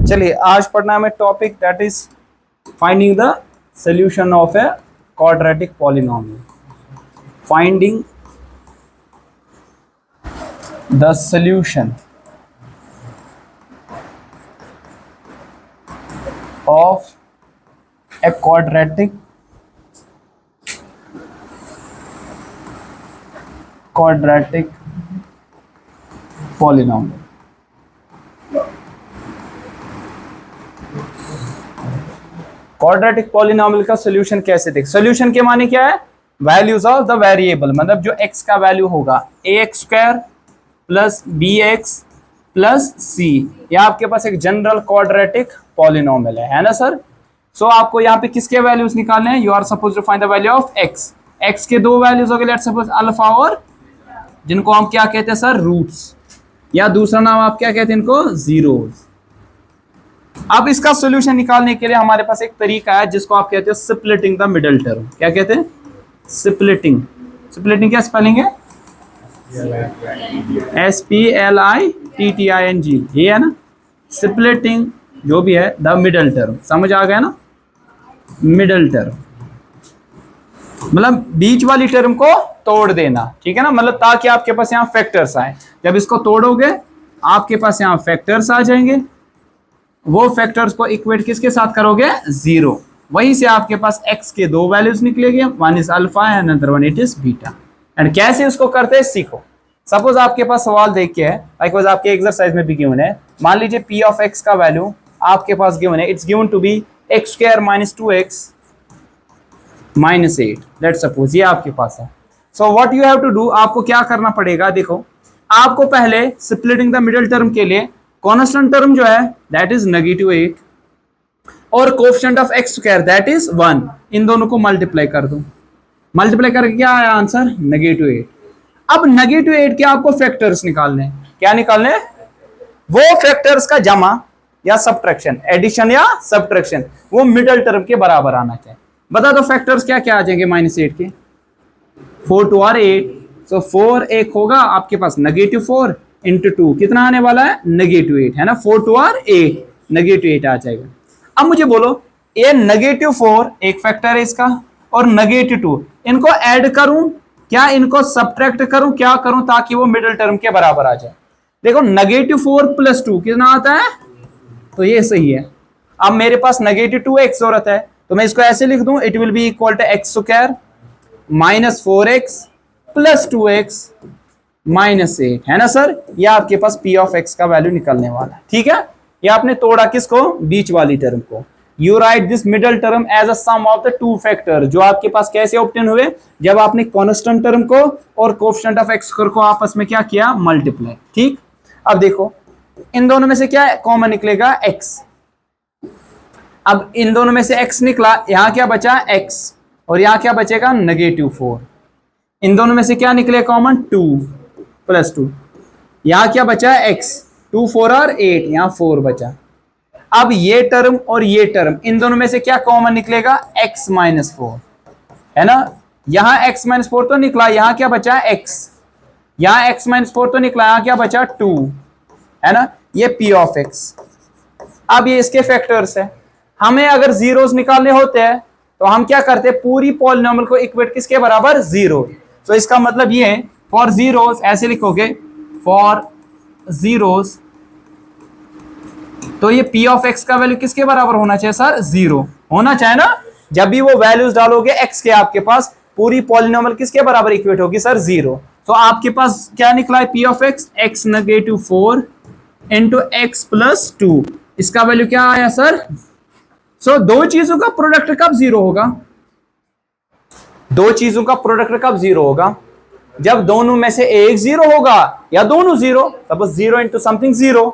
चलिए आज पढ़ना हमें topic that is finding the solution of a quadratic polynomial. Finding the solution of a quadratic polynomial. Quadratic polynomial का solution कैसे देख, सोल्यूशन के माने क्या है, वैल्यूज ऑफ द वेरिएबल, मतलब जो x का वैल्यू होगा ax square plus bx plus c, यह आपके पास एक जनरल क्वाड्रेटिक पॉलिनोमियल है ना सर। सो आपको यहाँ पे किसके वैल्यूज निकालने हैं, you are suppose to find the value of x के दो वैल्यूज हो गए, लेट्स सपोज अल्फा और जिनको हम क्या कहते हैं सर रूट्स, या दूसरा नाम आप क्या कहते हैं इनको जीरोस। अब इसका सॉल्यूशन निकालने के लिए हमारे पास एक तरीका है जिसको आप कहते हो स्प्लिटिंग द मिडिल टर्म। क्या कहते हैं, स्प्लिटिंग। स्प्लिटिंग क्या स्पेलिंग है, SPLITTING, ये है ना स्प्लिटिंग जो भी है द मिडिल टर्म, समझ आ गया ना। मिडिल टर्म मतलब बीच वाली टर्म को तोड़ देना, ठीक है ना, मतलब ताकि आपके पास यहाँ फैक्टर्स आए। जब इसको तोड़ोगे आपके पास यहाँ फैक्टर्स आ जाएंगे, वो फैक्टर्स को इक्वेट किसके साथ करोगे, जीरो। वहीं से आपके पास x के दो वैल्यूज निकलेंगे, one is alpha and another one it is beta. And कैसे उसको करते हैं सीखो। सपोज आपके पास सवाल देख के है, लाइक आपके एक्सरसाइज में भी गिवन है, मान लीजिए p ऑफ x का वैल्यू आपके पास गिवन है, it's given to be x square minus 2x minus 8, let suppose ये आपके पास है। So what you have to do, आपको क्या करना पड़ेगा, देखो आपको पहले स्प्लिटिंग द मिडिल टर्म के लिए कांस्टेंट टर्म जो है दैट इज -8 और coefficient of x square that is 1, इन दोनों को मल्टीप्लाई कर दो। मल्टीप्लाई करके क्या आया आंसर, -8। अब -8 के आपको फैक्टर्स निकालने हैं। क्या निकालने हैं, वो फैक्टर्स का जमा या सब्ट्रैक्शन, एडिशन या सब्ट्रैक्शन, वो मिडिल टर्म के बराबर आना चाहिए। बता दो फैक्टर्स क्या क्या आ जाएंगे -8 के, 4 2 और 8। सो 4 एक होगा आपके पास -4 इंटू 2 कितना आने वाला है, -8 है ना। 4 2 और 8 -8 आ जाएगा। अब मुझे बोलो ये -4 एक फैक्टर है इसका और -2, इनको ऐड करूं क्या, इनको सब्ट्रैक्ट करूं, क्या करूं ताकि वो मिडिल टर्म के बराबर आ जाए। देखो -4 प्लस 2 कितना आता है, तो ये सही है। अब मेरे पास -2x जरूरत है, तो मैं इसको ऐसे लिख दूं, it will be equal to x square minus 4x plus 2x minus 8, है ना सर। ये आपके पास p ऑफ x का वैल्यू निकलने वाला है, ठीक है। ये आपने तोड़ा किसको, बीच वाली टर्म को। You write this middle term as a sum of the two factor, जो आपके पास कैसे ऑब्टेन हुए, जब आपने कांस्टेंट टर्म को और कोएफिशिएंट ऑफ x स्क्वायर को आपस में क्या किया, मल्टीप्लाई, ठीक। अब देखो इन दोनों में से क्या कॉमन निकलेगा, x। अब इन दोनों में से x निकला, यहां क्या बचा x और यहां क्या बचेगा, -4। इन दोनों में से क्या निकले कॉमन, 2 प्लस 2, यहां क्या बचा है x, 2 4 और 8, यहां 4 बचा। अब ये टर्म और ये टर्म, इन दोनों में से क्या कॉमन निकलेगा, x माइनस 4, है ना। यहां x माइनस 4 तो निकला, यहां क्या बचा x, यहां x माइनस 4 तो निकला, यहां क्या बचा 2, है ना। ये p ऑफ x। अब ये इसके फैक्टर्स है, हमें अगर जीरोस निकालने होते हैं तो हम क्या करते हैं, पूरी पॉलिनोमियल को इक्वेट किसके बराबर, 0। तो इसका मतलब ये है फॉर जीरोस, ऐसे लिखोगे फॉर जीरोस, तो ये p ऑफ x का वैल्यू किसके बराबर होना चाहिए सर, 0 होना चाहिए ना। जब भी वो वैल्यूज डालोगे x के, आपके पास पूरी पॉलिनोमियल किसके बराबर इक्वेट होगी सर, 0। तो आपके पास क्या निकला है, p of x x -4 into x plus 2, इसका वैल्यू क्या आया सर। सो दो चीजों का प्रोडक्ट कब 0 होगा, दो चीजों का प्रोडक्ट कब 0 होगा, जब दोनों में से एक 0 होगा या दोनों 0। Suppose 0 into something 0,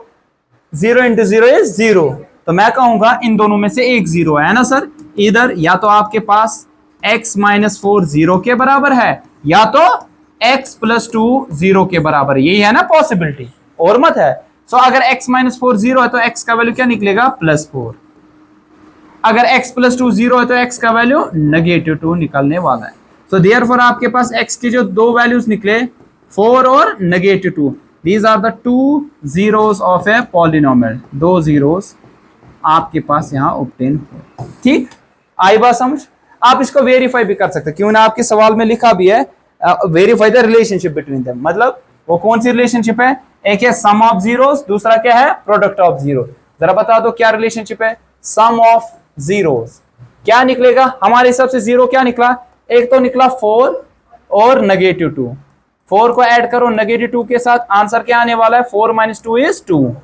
0 into 0 is 0, तो मैं कहूंगा इन दोनों में से एक 0 है ना सर। इधर या तो आपके पास x माइनस 4 0 के बराबर है, या तो x प्लस 2 0 के बराबर, यही है ना पॉसिबिलिटी, और मत है। सो अगर x माइनस 4 0 है तो x का वैल्यू क्या निकलेगा, +4। अगर x प्लस 2 0 है तो x का वैल्यू -2 निकलने वाला है। सो देयरफॉर आपके पास x के जो दो वैल्यूज निकले, 4 और -2, these are the two zeros of a polynomial, दो जीरोस आपके पास यहाँ ऑब्टेन हो। ठीक, आई बात समझ। आप इसको वेरीफाई भी कर सकते हैं, क्यों ना आपके सवाल में लिखा भी है verify the relationship between them. मतलब वो कौन सी रिलेशनशिप है? एक है सम ऑफ जीरोस, दूसरा क्या है? Product of zero. जरा बता दो क्या रिलेशनशिप है? सम ऑफ जीरोस। क्या निकलेगा हमारे हिसाब से? जीरो क्या निकला? एक तो निकला 4 और -2। 4 को ऐड करो -2 के साथ, आंसर क्या आने वाला है? 4 - 2 = 2।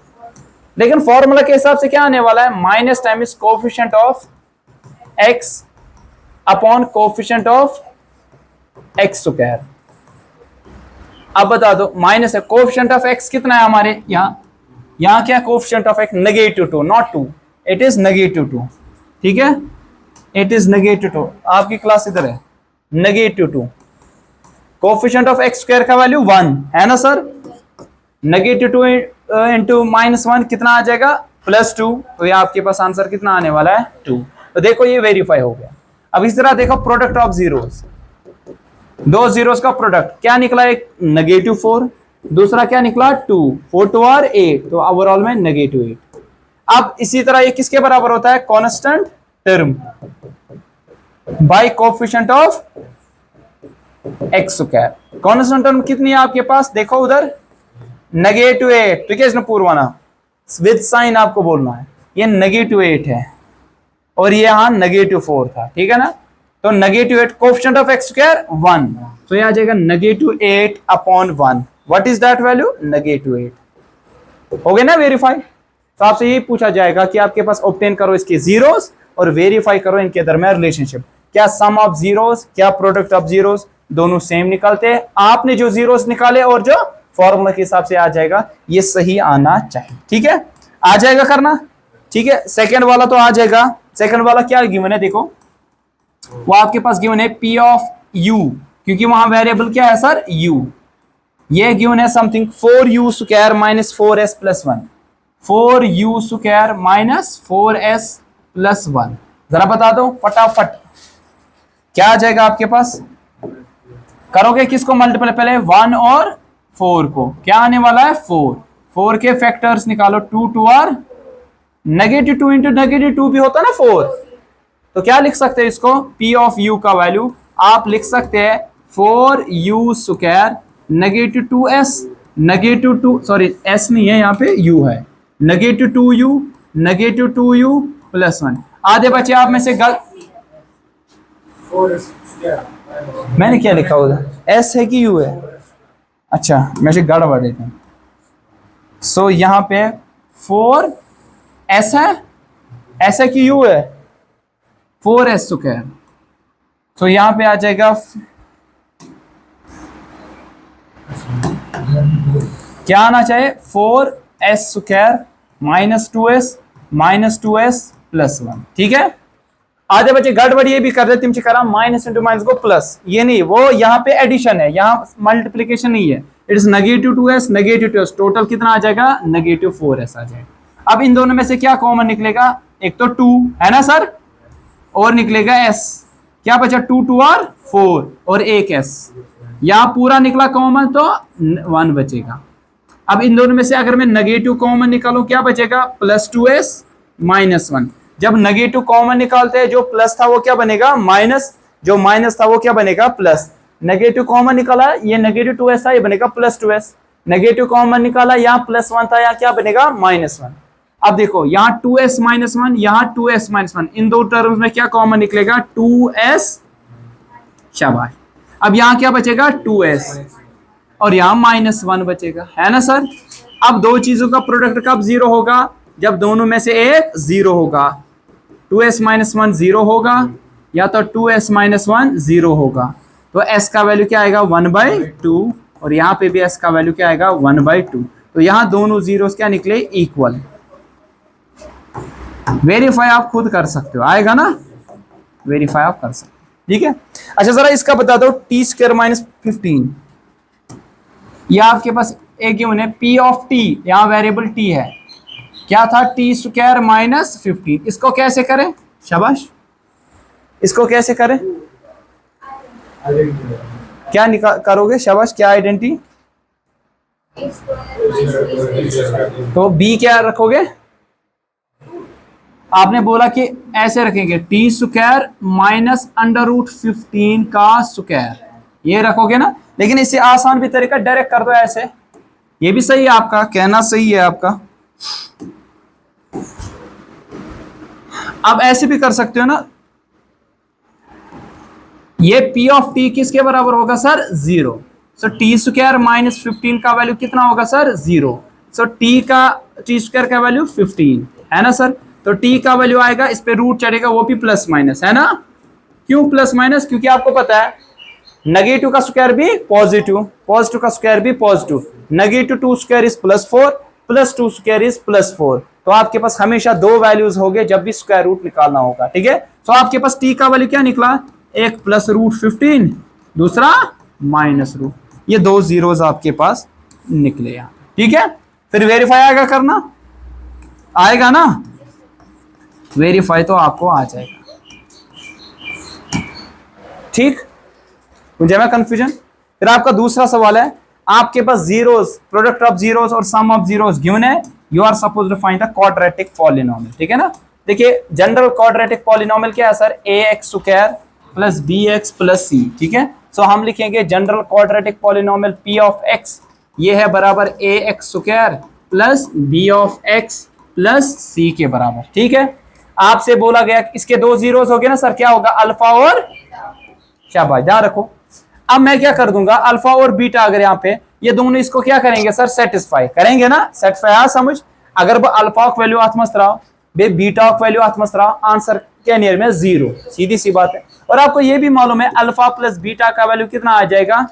लेकिन फॉर्मूला के हिसाब से क्या आने वाला है? Minus time is coefficient of x upon coefficient of x square. अब बता दो, माइनस है, कोफिशिएंट ऑफ x कितना है हमारे यहाँ क्या? Coefficient of x -2, not 2, it is -2। ठीक है, इट इज -2। आपकी क्लास इधर है, -2। कोफिशिएंट ऑफ x स्क्वायर का वैल्यू 1 है ना सर? -2 इंटू -1 कितना आ जाएगा? +2। तो ये आपके पास आंसर कितना आने वाला है? 2। तो देखो ये वेरीफाई हो गया। अब इस तरह देखो प्रोडक्ट ऑफ जीरोस, दो जीरोस का प्रोडक्ट क्या निकला? एक -4, दूसरा क्या निकला? 2। 4 2 और 8, तो ओवरऑल में -8। अब इसी तरह ये किसके बराबर होता है? Constant term by coefficient of x square. Constant term कितनी है आपके पास? देखो उधर -8, ठीक है, इसमें पूर्वाना विद साइन आपको बोलना है। ये -8 है और ये यहाँ -4 था, ठीक है ना? तो -8 कोफिशिएंट ऑफ x स्क्वायर 1, तो ये आ जाएगा -8 upon 1। What is that value? -8। हो गया ना वेरीफाई? तो आपसे यही पूछा जाएगा कि आपके पास ऑब्टेन करो इसके जीरोस और वेरीफाई करो इनके दरमियान रिलेशनशिप। क्या सम ऑफ जीरोस, क्या प्रोडक्ट ऑफ जीरोस, दोनों सेम निकलते हैं? आपने जो जीरोस निकाले और जो फॉर्मूला के हिसाब से आ जाएगा, ये सही आना चाहिए। ठीक है, आ जाएगा करना। ठीक है, सेकंड वाला तो आ जाएगा। सेकंड वाला क्या गिवन है? देखो वो आपके पास गिवन है P ऑफ U, क्योंकि वहां वेरिएबल क्या है सर? U। ये गिवन है something 4u square minus 4s plus 1। 4u square minus 4s plus 1। जरा बता दो फटाफट क्या आ जाएगा आपके पास? करोगे किसको मल्टीप्लाई? पहले 1 और 4 को। क्या आने वाला है? 4। 4 के फैक्टर्स निकालो, 2 2 और -2 इंटू -2 भी होता ना 4। तो क्या लिख सकते हैं इसको? P ऑफ U का वैल्यू आप लिख सकते हैं 4u square -2s -2 sorry s नहीं है यहाँ पे, u है, -2u प्लस 1। आधे बचे आप में से मैंने क्या लिखा उधर? s है कि u है? अच्छा, मैं से गड़बड़ देता हूँ। सो यहाँ पे 4s है, s है कि u है? 4s square. तो यहाँ पे आ जाएगा क्या आना चाहिए? 4s square -2s plus 1। ठीक है, आधे बच्चे गड़बड़ ये भी कर रहे थे, करा माइनस इंटू माइनस को प्लस, ये नहीं, वो यहाँ पे एडिशन है, यहाँ मल्टीप्लीकेशन नहीं है। इट इज -2s, टोटल कितना आ जाएगा? -4s आ जाएगा। अब इन दोनों में से क्या कॉमन निकलेगा? एक तो 2 है ना सर, और निकलेगा s। क्या बचा? 2 2 और 4 और एक s। यहाँ पूरा निकला कॉमन तो 1 बचेगा। अब इन दोनों में से अगर मैं नेगेटिव कॉमन निकालूं क्या बचेगा? +2s -1। जब नेगेटिव कॉमन निकालते हैं, जो प्लस था वो क्या बनेगा? माइनस, जो माइनस था वो क्या बनेगा? प्लस। नेगेटिव कॉमन निकाला, ये -2s था, ये बनेगा +2s। नेगेटिव कॉमन निकाला, यहाँ +1 था, यहाँ क्या बनेगा? -1। अब देखो यहाँ 2s -1, यहाँ 2s -1, इन दो टर्म्स में क्या कॉमन निकलेगा? 2s। शाबाश। अब यहाँ क्या बचेगा? 2s और यहाँ -1 बचेगा, है ना सर? अब दो चीजों का प्रोडक्ट कब 0 होगा? जब दोनों में से एक 0 होगा। 2s -1 0 होगा, या तो 2s -1 0 होगा। तो s का वैल्यू क्या आएगा? 1/2, और यहाँ पे भी s का वैल्यू क्या आएगा? 1/2। तो यहाँ दोनों जीरोस क्या निकले? इक्वल। वेरीफाई आप खुद कर सकते हो, आएगा ना? वेरीफाई आप कर सकते हो, ठीक है। अच्छा जरा इसका बता दो, t² - 15, यह आपके पास एक गिवन है P ऑफ t, यहाँ वेरिएबल t है, क्या था? t² - 15। इसको कैसे करें? शाबाश, इसको कैसे करें? क्या करोगे? शाबाश, क्या आइडेंटिटी? तो b क्या रखोगे? आपने बोला कि ऐसे रखेंगे t square minus under root 15 का स्क्वायर, ये रखोगे ना। लेकिन इससे आसान भी तरीका डायरेक्ट कर दो ऐसे, ये भी सही है, आपका कहना सही है आपका। अब ऐसे भी कर सकते हो ना, ये पी ऑफ टी किसके बराबर होगा sir, 0। So T square minus 15 का वैल्यू कितना होगा सर, 0। सो टी स्क्वायर का वैल्यू 15 है ना सर। तो टी का वैल्यू आएगा, इस पे रूट चढ़ेगा, वो भी प्लस माइनस है ना। क्यों प्लस माइनस, क्योंकि आपको पता है नेगेटिव का स्क्वायर भी पॉजिटिव, पॉजिटिव का स्क्वायर भी positive, negative 2 square is +4, plus 2 square is +4। तो आपके पास हमेशा दो वैल्यूज होंगे जब भी स्क्वायर रूट निकालना होगा, ठीक है। तो आपके पास टी का वैल्यू क्या निकला, एक प्लस रूट 15, दूसरा माइनस रूट, ये दो जीरोस आपके पास निकले यहाँ, ठीक है। फिर वेरीफाई आएगा करना, आएगा ना, वेरीफाई तो आपको आ जाएगा, ठीक। मुझे में कंफ्यूजन। फिर आपका दूसरा सवाल है, आपके पास जीरोस, प्रोडक्ट ऑफ जीरोस और सम ऑफ जीरोस गिवन है, you are suppose to find the quadratic polynomial, ठीक है ना। देखिए जनरल क्वाड्रेटिक पॉलिनोमियल क्या है sir, ax square plus bx plus c, ठीक है। सो हम लिखेंगे general quadratic polynomial p of x, ये है बराबर ax square plus b of x plus c के बराबर, ठीक है। आपसे बोला गया इसके दो जीरोस हो गए ना सर, क्या होगा, अल्फा और, शाबाश, ध्यान रखो। अब मैं क्या कर दूंगा, अल्फा और बीटा, अगर यहाँ पे ये दोनों इसको क्या करेंगे सर, सेटिस्फाई करेंगे ना, सेटिस्फाई आ समझ। अगर वो अल्फा की वैल्यू आत्मस्त रहा, बे बीटा की वैल्यू आत्मस्त रहा, आंसर क्या नियर में 0, सीधी सी बात है। और आपको ये भी मालूम है अल्फा प्लस बीटा का वैल्यू कितना आ जाएगा,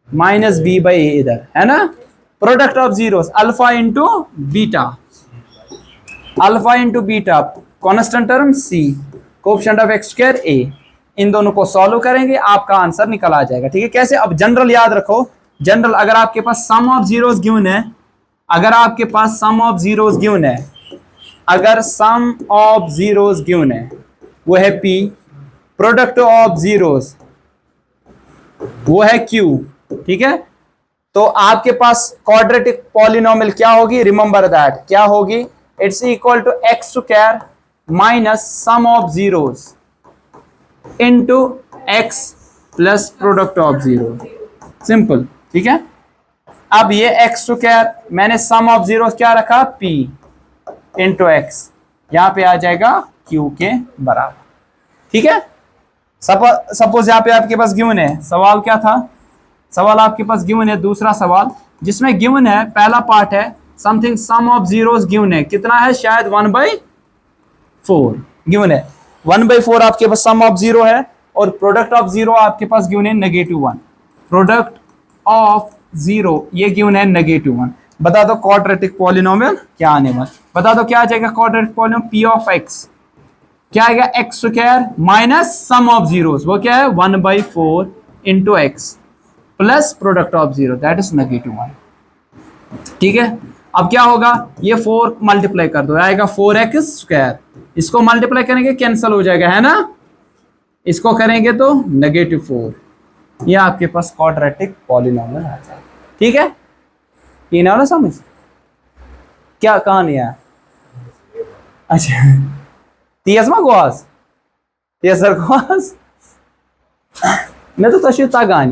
-b/a, इधर है ना। Product of zeros alpha into beta, alpha into beta, constant term c, coefficient of x square a, इन दोनों को सॉल्व करेंगे, आपका आंसर निकल आ जाएगा, ठीक है। कैसे, अब जनरल याद रखो, जनरल अगर आपके पास सम ऑफ जीरोस गिवन है, अगर आपके पास सम ऑफ जीरोस गिवन है, अगर सम ऑफ जीरोस गिवन है वो है p, प्रोडक्ट ऑफ जीरोस वो है q, ठीक है। तो आपके पास क्वाड्रेटिक पॉलिनोमियल क्या होगी, रिमेंबर दैट, क्या होगी, it's equal to x square minus sum of zeros into x plus product of zero, simple, ठीक है। अब ये x स्क्वायर, मैंने सम ऑफ जीरो क्या रखा, p इंटू x, यहां पे आ जाएगा q के बराबर, ठीक है। सपोज यहाँ पे आपके पास गिवन है, सवाल क्या था, सवाल आपके पास गिवन है, दूसरा सवाल जिसमें गिवन है, पहला पार्ट है something sum of zeros given है, कितना है, शायद 1/4 गिवन है, 1/4 आपके पास सम ऑफ जीरो है, और प्रोडक्ट ऑफ जीरो आपके पास गिवन है -1, प्रोडक्ट ऑफ जीरो ये गिवन है -1। बता दो क्वाड्रेटिक पॉलिनोमियल क्या आने वाला, बता दो क्या आ जाएगा quadratic polynomial, p of x क्या आएगा, x square minus sum of zeros, वो क्या है 1/4 into x plus product of zero, that is -1, ठीक है। अब क्या होगा, ये 4 मल्टीप्लाई कर दो, आएगा 4x स्क्वायर, इसको मल्टीप्लाई करेंगे कैंसिल हो जाएगा, है ना, इसको करेंगे तो -4, ये आपके पास क्वाड्रेटिक पॉलिनोमियल आ जाएगा, ठीक है। ये ना समझ, क्या कहां नहीं आया, अच्छा तीस मा गोस, तीसर गोस मैं तो तशी तगान